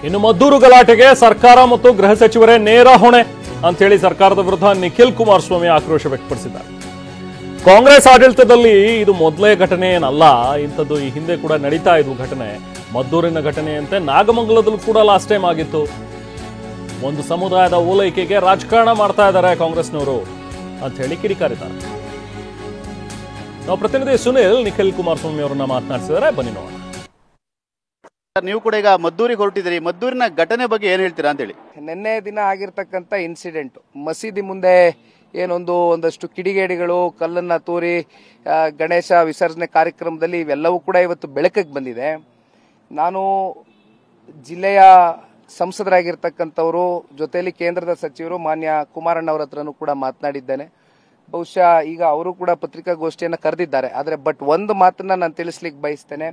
ಇನ್ನು ಮದ್ದೂರು ಗಲಾಟೆಗೆ ಸರ್ಕಾರ ಮತ್ತು ಗೃಹ ಸಚಿವರೇ ನೇರ ಹೊಣೆ ಅಂತ ಹೇಳಿ ಸರ್ಕಾರದ ವಿರುದ್ಧ ನಿಖಿಲ್ ಕುಮಾರಸ್ವಾಮಿ ಆಕ್ರೋಶ ವ್ಯಕ್ತಪಡಿಸಿದ್ದಾರೆ. ಕಾಂಗ್ರೆಸ್ ಆಡಳಿತದಲ್ಲಿ ಇದು ಮೊದಲೇ ಘಟನೆ ಏನಲ್ಲ, ಇಂಥದ್ದು ಈ ಹಿಂದೆ ಕೂಡ ನಡೀತಾ ಇದ್ವು ಘಟನೆ. ಮದ್ದೂರಿನ ಘಟನೆಯಂತೆ ನಾಗಮಂಗಲದಲ್ಲೂ ಕೂಡ ಲಾಸ್ಟ್ ಟೈಮ್ ಆಗಿತ್ತು. ಒಂದು ಸಮುದಾಯದ ಓಲೈಕೆಗೆ ರಾಜಕಾರಣ ಮಾಡ್ತಾ ಇದ್ದಾರೆ ಕಾಂಗ್ರೆಸ್ನವರು ಅಂತ ಹೇಳಿ ಕಿಡಿಕಾರಿದ್ದಾರೆ. ನಾವು ಪ್ರತಿನಿಧಿ ಸುನಿಲ್ ನಿಖಿಲ್ ಕುಮಾರಸ್ವಾಮಿ ಅವರನ್ನ ಮಾತನಾಡಿಸಿದ್ದಾರೆ, ಬನ್ನಿ ನೋಡೋಣ. ನೀವು ಕೂಡ ಈಗ ಮದ್ದೂರಿಗೆ ಹೊರಟಿದ್ರಿ, ಮದ್ದೂರಿನ ಘಟನೆ ಬಗ್ಗೆ ಏನ್ ಹೇಳ್ತೀರಾ ಅಂತ ಹೇಳಿ. ನಿನ್ನೆ ದಿನ ಆಗಿರ್ತಕ್ಕಂಥ ಇನ್ಸಿಡೆಂಟ್, ಮಸೀದಿ ಮುಂದೆ ಒಂದಷ್ಟು ಕಿಡಿಗೇಡಿಗಳು ಕಲ್ಲನ್ನ ತೂರಿ ಗಣೇಶ ವಿಸರ್ಜನೆ ಕಾರ್ಯಕ್ರಮದಲ್ಲಿ ಇವೆಲ್ಲವೂ ಕೂಡ ಇವತ್ತು ಬೆಳಕಿಗೆ ಬಂದಿದೆ. ನಾನು ಜಿಲ್ಲೆಯ ಸಂಸದರಾಗಿರ್ತಕ್ಕಂಥವರು ಜೊತೆಯಲ್ಲಿ ಕೇಂದ್ರದ ಸಚಿವರು ಮಾನ್ಯ ಕುಮಾರಣ್ಣವ್ರ ಹತ್ರನೂ ಕೂಡ ಮಾತನಾಡಿದ್ದೇನೆ. ಬಹುಶಃ ಈಗ ಅವರು ಕೂಡ ಪತ್ರಿಕಾಗೋಷ್ಠಿಯನ್ನು ಕರೆದಿದ್ದಾರೆ. ಆದರೆ ಒಂದು ಮಾತನ್ನ ನಾನು ತಿಳಿಸ್ಲಿಕ್ಕೆ ಬಯಸ್ತೇನೆ,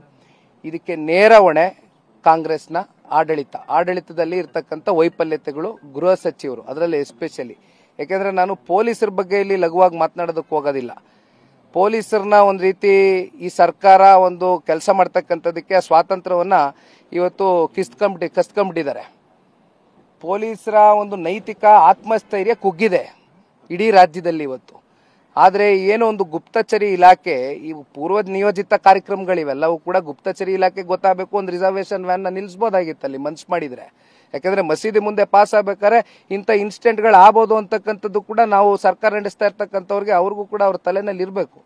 ಇದಕ್ಕೆ ನೇರ ಹೊಣೆ ಕಾಂಗ್ರೆಸ್ನ ಆಡಳಿತದಲ್ಲಿ ಇರ್ತಕ್ಕಂಥ ವೈಫಲ್ಯತೆಗಳು ಗೃಹ ಸಚಿವರು, ಅದರಲ್ಲಿ ಎಸ್ಪೆಷಲಿ. ಯಾಕೆಂದ್ರೆ ನಾನು ಪೊಲೀಸರ ಬಗ್ಗೆ ಇಲ್ಲಿ ಲಘುವಾಗಿ ಮಾತನಾಡೋದಕ್ಕೆ ಹೋಗೋದಿಲ್ಲ. ಪೊಲೀಸರನ್ನ ಒಂದು ರೀತಿ ಈ ಸರ್ಕಾರ ಒಂದು ಕೆಲಸ ಮಾಡ್ತಕ್ಕಂಥದಕ್ಕೆ ಸ್ವಾತಂತ್ರ್ಯವನ್ನ ಇವತ್ತು ಕಸ್ಕೊಂಡ್ಬಿಟ್ಟಿದ್ದಾರೆ. ಪೊಲೀಸರ ಒಂದು ನೈತಿಕ ಆತ್ಮಸ್ಥೈರ್ಯ ಕುಗ್ಗಿದೆ ಇಡೀ ರಾಜ್ಯದಲ್ಲಿ ಇವತ್ತು. ಆದರೆ ಏನೋ ಒಂದು ಗುಪ್ತಚರಿ ಇಲಾಖೆ, ಈ ಪೂರ್ವ ನಿಯೋಜಿತ ಕಾರ್ಯಕ್ರಮಗಳಿವೆಲ್ಲವೂ ಕೂಡ ಗುಪ್ತಚರಿ ಇಲಾಖೆ ಗೊತ್ತಾಗಬೇಕು. ಒಂದು ರಿಸರ್ವೇಶನ್ ವ್ಯಾನ್ ನಿಲ್ಲಿಸಬಹುದಾಗಿತ್ತು ಅಲ್ಲಿ ಮನ್ಸು ಮಾಡಿದ್ರೆ. ಯಾಕಂದ್ರೆ ಮಸೀದಿ ಮುಂದೆ ಪಾಸ್ ಆಗ್ಬೇಕಾದ್ರೆ ಇಂಥ ಇನ್ಸಿಡೆಂಟ್ಗಳು ಆಗ್ಬೋದು ಅಂತಕ್ಕಂಥದ್ದು ಕೂಡ ನಾವು ಸರ್ಕಾರ ನಡೆಸ್ತಾ ಇರ್ತಕ್ಕಂಥವ್ರಿಗೆ ಅವ್ರಿಗೂ ಕೂಡ ಅವ್ರ ತಲೆನಲ್ಲಿ ಇರಬೇಕು.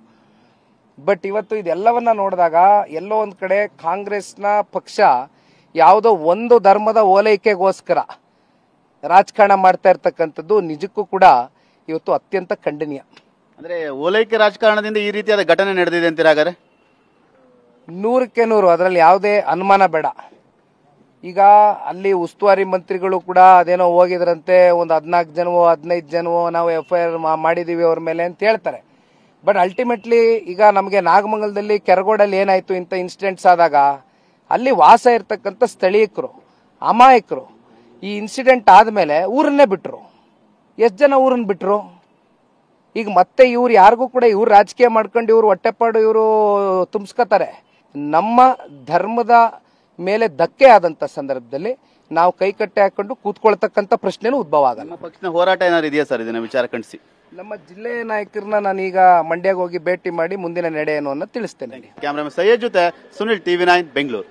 ಬಟ್ ಇವತ್ತು ಇದೆಲ್ಲವನ್ನ ನೋಡಿದಾಗ ಎಲ್ಲೋ ಒಂದ್ ಕಡೆ ಕಾಂಗ್ರೆಸ್ನ ಪಕ್ಷ ಯಾವುದೋ ಒಂದು ಧರ್ಮದ ಓಲೈಕೆಗೋಸ್ಕರ ರಾಜಕಾರಣ ಮಾಡ್ತಾ ಇರ್ತಕ್ಕಂಥದ್ದು ನಿಜಕ್ಕೂ ಕೂಡ ಇವತ್ತು ಅತ್ಯಂತ ಖಂಡನೀಯ. ಅಂದ್ರೆ ಓಲೈಕೆ ರಾಜಕಾರಣದಿಂದ ಈ ರೀತಿಯಾದ ಘಟನೆ ನಡೆದಿದೆ ಅಂತೀರಾ? ಹಾಗಾದ್ರೆ 100ಕ್ಕೆ 100 ಅದರಲ್ಲಿ ಯಾವುದೇ ಅನುಮಾನ ಬೇಡ. ಈಗ ಅಲ್ಲಿ ಉಸ್ತುವಾರಿ ಮಂತ್ರಿಗಳು ಕೂಡ ಅದೇನೋ ಹೋಗಿದ್ರಂತೆ, ಒಂದು 14 ಜನವೋ 15 ಜನವೋ ನಾವು FIR ಮಾಡಿದೀವಿ ಅವ್ರ ಮೇಲೆ ಅಂತ ಹೇಳ್ತಾರೆ. ಬಟ್ ಅಲ್ಟಿಮೇಟ್ಲಿ ಈಗ ನಮಗೆ ನಾಗಮಂಗಲದಲ್ಲಿ ಕೆರಗೋಡಲ್ಲಿ ಏನಾಯ್ತು ಇಂಥ ಇನ್ಸಿಡೆಂಟ್ಸ್ ಆದಾಗ ಅಲ್ಲಿ ವಾಸ ಇರ್ತಕ್ಕಂಥ ಸ್ಥಳೀಯರು ಅಮಾಯಕರು ಈ ಇನ್ಸಿಡೆಂಟ್ ಆದ್ಮೇಲೆ ಊರನ್ನೇ ಬಿಟ್ರು. ಎಷ್ಟು ಜನ ಊರನ್ನ ಬಿಟ್ರು? ಈಗ ಮತ್ತೆ ಇವ್ರು ಯಾರಿಗೂ ಕೂಡ ಇವ್ರು ರಾಜಕೀಯ ಮಾಡ್ಕೊಂಡು ಇವ್ರು ಹೊಟ್ಟೆಪಾಡು ಇವರು ತುಂಬಿಸ್ಕೊತಾರೆ. ನಮ್ಮ ಧರ್ಮದ ಮೇಲೆ ಧಕ್ಕೆ ಆದಂತ ಸಂದರ್ಭದಲ್ಲಿ ನಾವು ಕೈಕಟ್ಟೆ ಹಾಕೊಂಡು ಕೂತ್ಕೊಳ್ತಕ್ಕಂಥ ಪ್ರಶ್ನೆನೂ ಉದ್ಭವ ಆಗಲ್ಲ. ನಮ್ಮ ಪಕ್ಷದ ಹೋರಾಟ ಏನಾದ್ರು ಇದೆಯಾ ಸರ್ ಇದನ್ನ ವಿಚಾರ ಖಂಡಿಸಿ? ನಮ್ಮ ಜಿಲ್ಲೆಯ ನಾಯಕರನ್ನ ನಾನೀಗ ಮಂಡ್ಯಗೆ ಹೋಗಿ ಭೇಟಿ ಮಾಡಿ ಮುಂದಿನ ನಡೆ ಏನು ಅನ್ನೋದು ತಿಳಿಸ್ತೇನೆ. ಕ್ಯಾಮರಾಮನ್ ಸೈಯದ್ ಜೊತೆ ಸುನಿಲ್, TV9 ಬೆಂಗಳೂರು.